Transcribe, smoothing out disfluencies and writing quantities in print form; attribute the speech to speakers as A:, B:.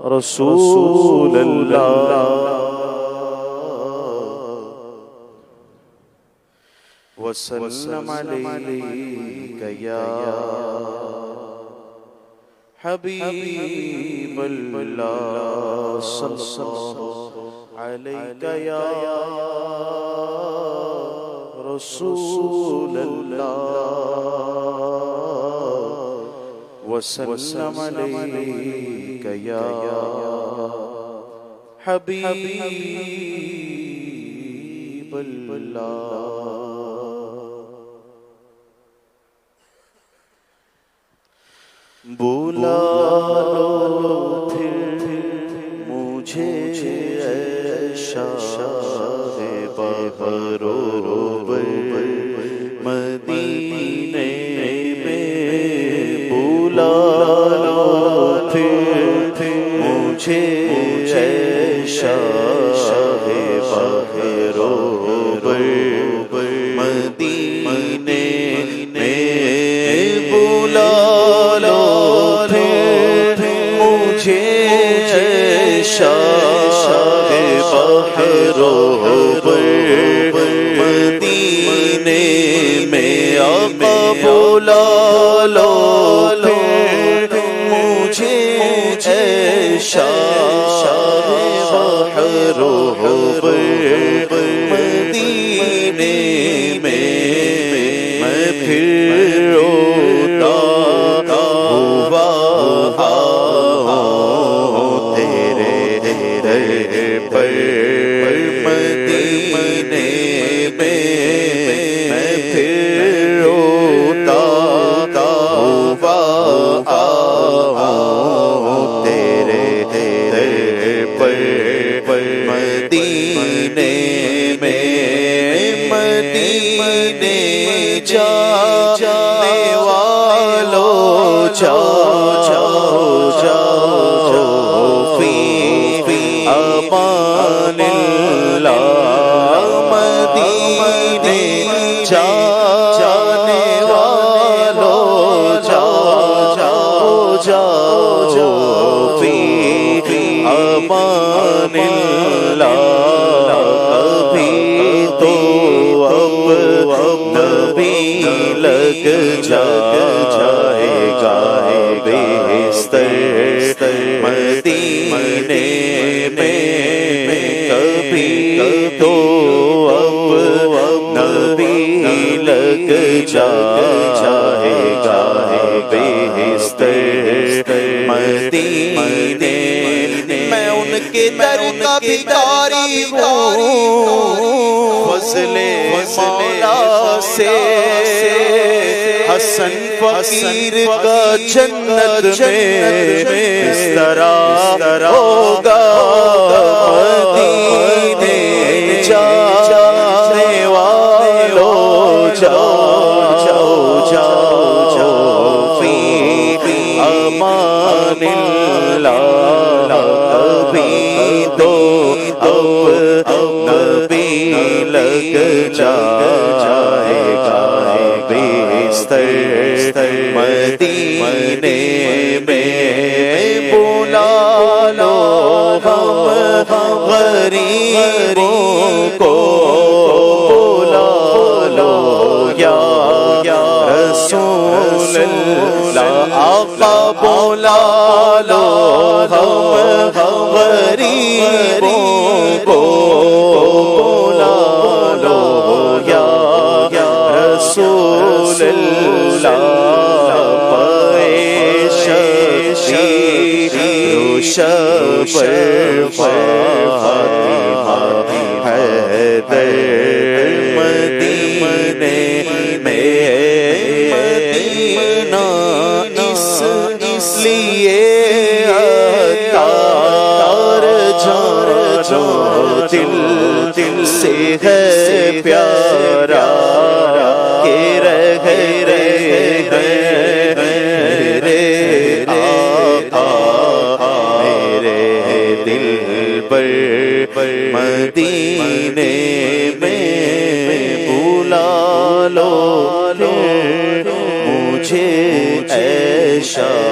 A: رسول اللہ وسلم علیک یا حبیب اللہ صلی اللہ علیک یا رسول اللہ وسلم علیک یا حبیب اللہ بلا لو پھر مجھے اے شاہ بہروبر مدینے میں بلا لو پھر مجھے اے شاہ بہروبر مدینے میں بلا شاہ بہروبر مدینے میں آقا بلا لو مجھے اے شاہ بہروبر مدینے میں میں پھر روتا ہوا مدینے میں میں پھر روتا ہوا تیرے پر مدینے میں مدینے جانے والوں جاؤ فی امان اللہ مدینے جانے والوں جاؤ فی امان اللہ ابھی تو اب نبی لگ جائے گا بستر مدینے میں کبھی تو اب نبی لگ جائے گا بستر مدینے میں ان کے در کا بھکاری ہوں فضل مولا سے حسن فقیر کا جنت میں اس طرح ہوگا مدینے جانے والوں جاؤ فی امان اللہ ابھی تو اب نبی لگ جائے گا بستر مدینے میں بلا لو ہم غریبوں کو بلا لو یا رسول اللہ آقا بلا لو ہم غریبوں کو بلا لو یا رسول اللہ فاطمہ حیدر مدینے میں مدینہ اس لیے عطار جانو دل سے ہے پیارا کہ رہ مدینے میں بلا لو مجھے اے شاہ